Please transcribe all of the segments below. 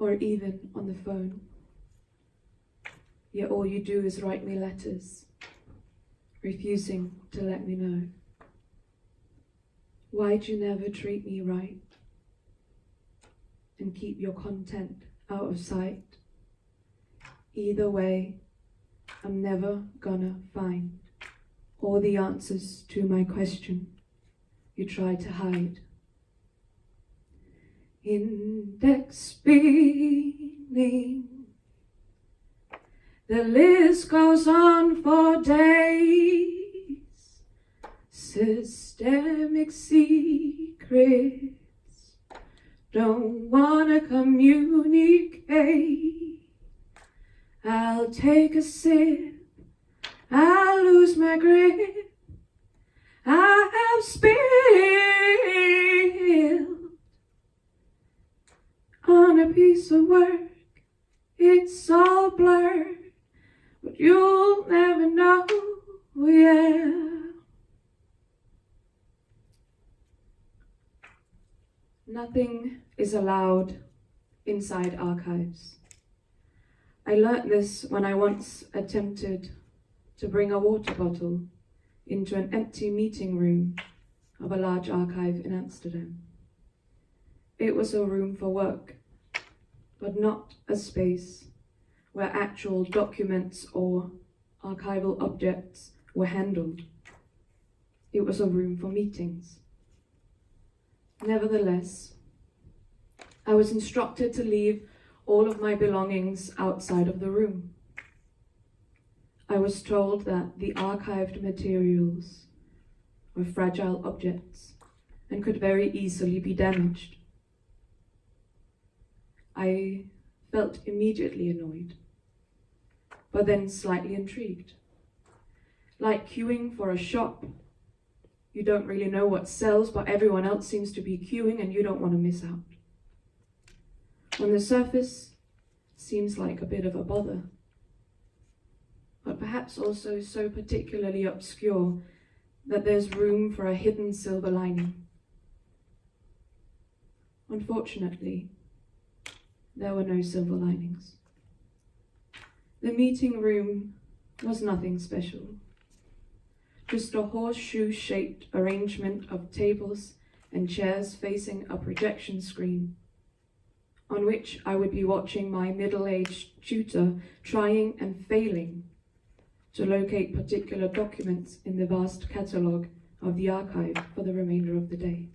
or even on the phone. Yet all you do is write me letters, refusing to let me know. Why'd you never treat me right and keep your content out of sight? Either way, I'm never gonna find all the answers to my question you try to hide. Index spinning, the list goes on for days. Systemic secrets, don't wanna communicate. I'll take a sip, I'll lose my grip. I have spilled on a piece of work, it's all blurred, but you'll never know, yeah. Nothing is allowed inside archives. I learnt this when I once attempted to bring a water bottle into an empty meeting room of a large archive in Amsterdam. It was a room for work, but not a space where actual documents or archival objects were handled. It was a room for meetings. Nevertheless, I was instructed to leave all of my belongings outside of the room. I was told that the archived materials were fragile objects and could very easily be damaged. I felt immediately annoyed, but then slightly intrigued. Like queuing for a shop. You don't really know what sells, but everyone else seems to be queuing and you don't want to miss out. On the surface, seems like a bit of a bother, but perhaps also so particularly obscure that there's room for a hidden silver lining. Unfortunately, there were no silver linings. The meeting room was nothing special. Just a horseshoe-shaped arrangement of tables and chairs facing a projection screen, on which I would be watching my middle-aged tutor trying and failing to locate particular documents in the vast catalogue of the archive for the remainder of the day.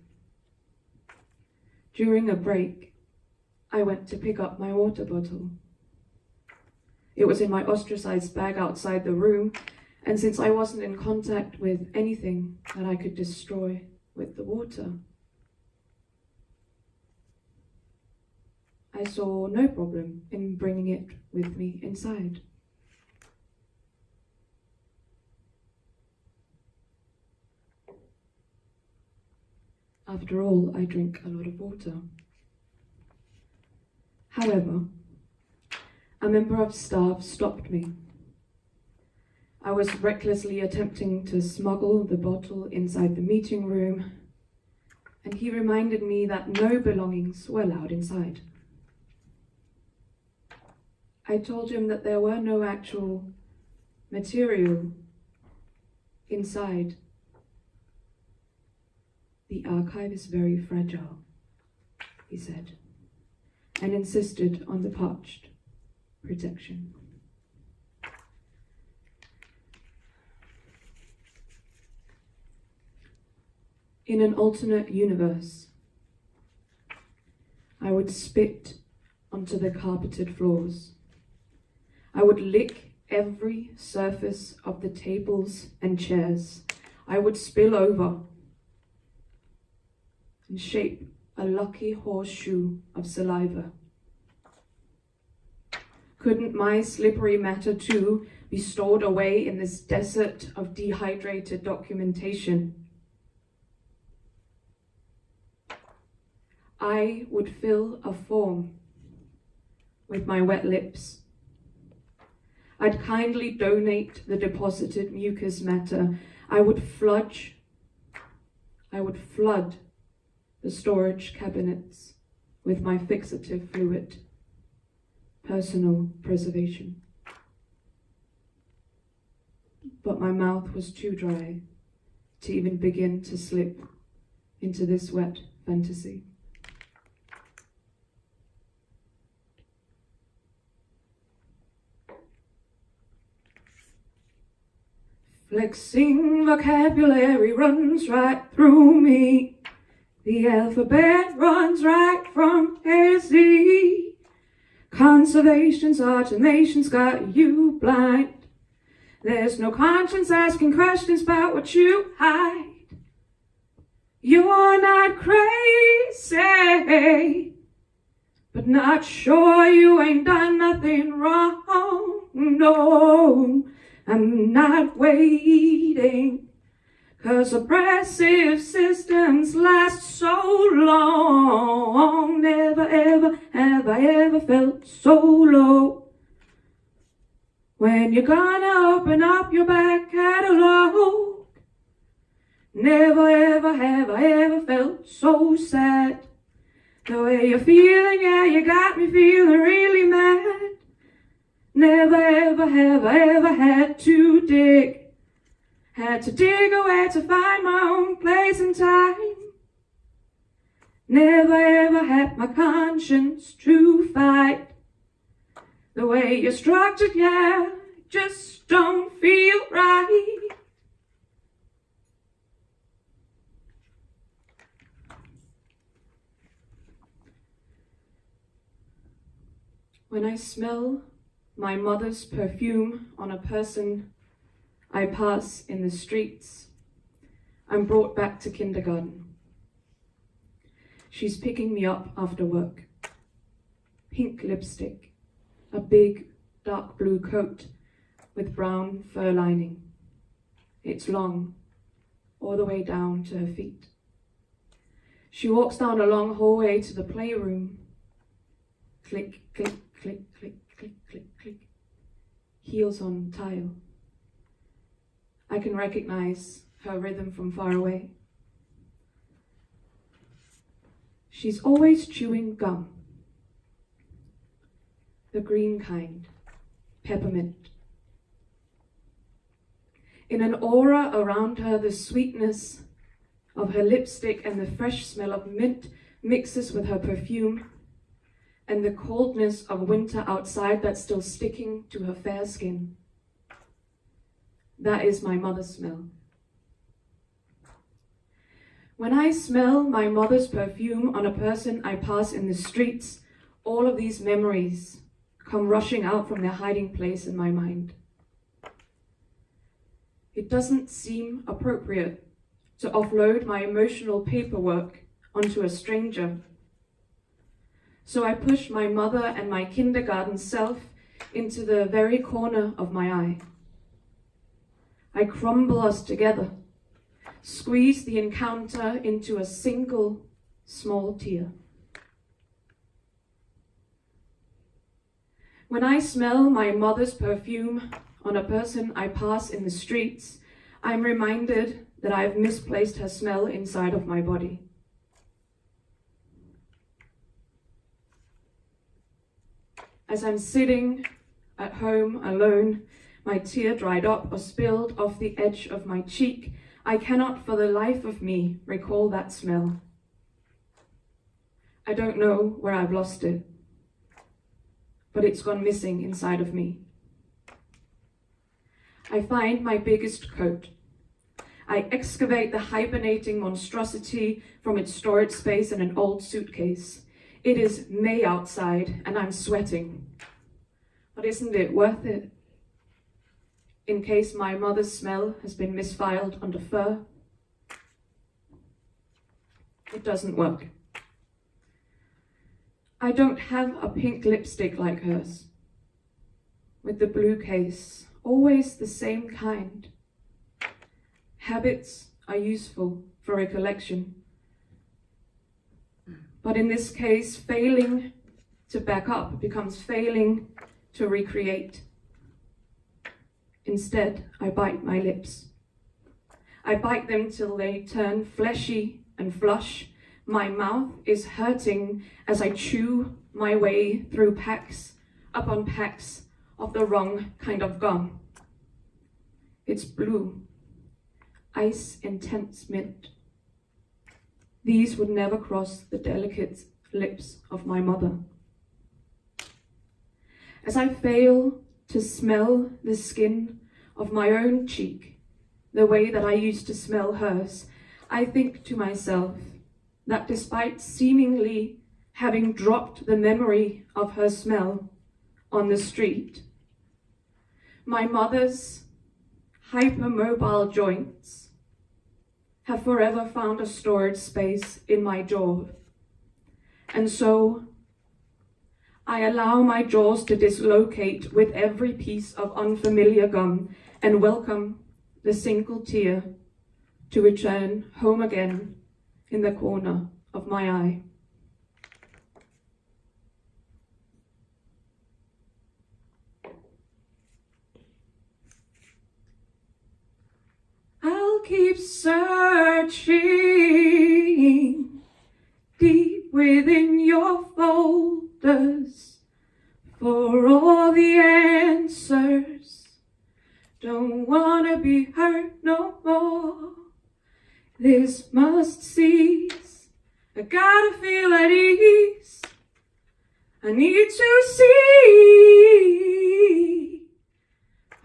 During a break, I went to pick up my water bottle. It was in my ostracized bag outside the room, and since I wasn't in contact with anything that I could destroy with the water, I saw no problem in bringing it with me inside. After all, I drink a lot of water. However, a member of staff stopped me. I was recklessly attempting to smuggle the bottle inside the meeting room, and he reminded me that no belongings were allowed inside. I told him that there were no actual material inside. The archive is very fragile, he said, and insisted on the parched protection. In an alternate universe, I would spit onto the carpeted floors. I would lick every surface of the tables and chairs. I would spill over and shape a lucky horseshoe of saliva. Couldn't my slippery matter too be stored away in this desert of dehydrated documentation? I would fill a form with my wet lips. I'd kindly donate the deposited mucus matter. I would flood the storage cabinets with my fixative fluid. personal preservation. But my mouth was too dry to even begin to slip into this wet fantasy. Flexing vocabulary runs right through me. The alphabet runs right from A to Z. Conservation's automation's got you blind. There's no conscience asking questions about what you hide. You're not crazy, but not sure you ain't done nothing wrong. No, I'm not waiting, 'cause oppressive systems last so long. Never ever have I ever felt so low. When you're gonna open up your back catalogue? Never ever have I ever felt so sad. The way you're feeling, yeah, you got me feeling really mad. Never ever have I ever had to dig away to find my own place and time. Never ever had my conscience to fight. The way you're structured, yeah, just don't feel right. When I smell my mother's perfume on a person I pass in the streets, I'm brought back to kindergarten. She's picking me up after work. Pink lipstick, a big dark blue coat with brown fur lining. It's long, all the way down to her feet. She walks down a long hallway to the playroom. Click, click, click, click, click, click, click. Heels on tile. I can recognize her rhythm from far away. She's always chewing gum. The green kind, peppermint. In an aura around her, the sweetness of her lipstick and the fresh smell of mint mixes with her perfume and the coldness of winter outside that's still sticking to her fair skin. That is my mother's smell. When I smell my mother's perfume on a person I pass in the streets, all of these memories come rushing out from their hiding place in my mind. It doesn't seem appropriate to offload my emotional paperwork onto a stranger. So I push my mother and my kindergarten self into the very corner of my eye. I crumble us together, squeeze the encounter into a single small tear. When I smell my mother's perfume on a person I pass in the streets, I'm reminded that I've misplaced her smell inside of my body. As I'm sitting at home alone, my tear dried up or spilled off the edge of my cheek, I cannot for the life of me recall that smell. I don't know where I've lost it, but it's gone missing inside of me. I find my biggest coat. I excavate the hibernating monstrosity from its storage space in an old suitcase. It is May outside and I'm sweating. But isn't it worth it? In case my mother's smell has been misfiled under fur. It doesn't work. I don't have a pink lipstick like hers, with the blue case, always the same kind. Habits are useful for recollection. But in this case, failing to back up becomes failing to recreate. Instead, I bite my lips. I bite them till they turn fleshy and flush. My mouth is hurting as I chew my way through packs upon packs of the wrong kind of gum. It's blue, ice intense mint. These would never cross the delicate lips of my mother. As I fail to smell the skin of my own cheek, the way that I used to smell hers, I think to myself that despite seemingly having dropped the memory of her smell on the street, my mother's hypermobile joints have forever found a storage space in my jaw. And so I allow my jaws to dislocate with every piece of unfamiliar gum and welcome the single tear to return home again in the corner of my eye. I'll keep searching deep within your folders for all the answers. Don't wanna be hurt no more. This must cease. I gotta feel at ease. I need to see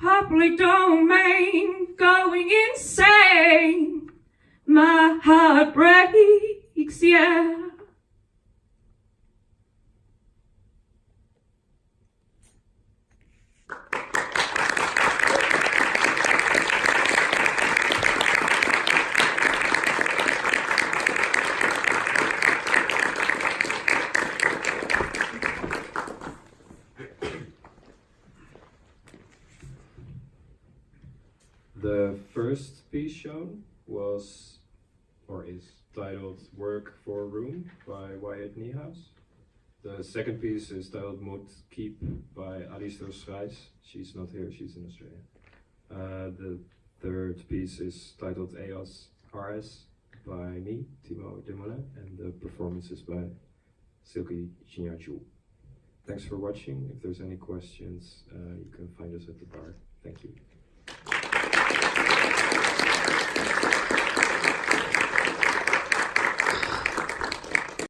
public domain going insane. My heart breaks, yeah. The first piece shown was, or is, titled Work for a Room by EYE Filmmuseum. The second piece is titled Moet Keep by Alistair Schrijs. She's not here, she's in Australia. The third piece is titled EOS RS by me, Timo Demoulin, and the performance is by Silke Xenia Juul. Thanks for watching. If there's any questions, you can find us at the bar. Thank you.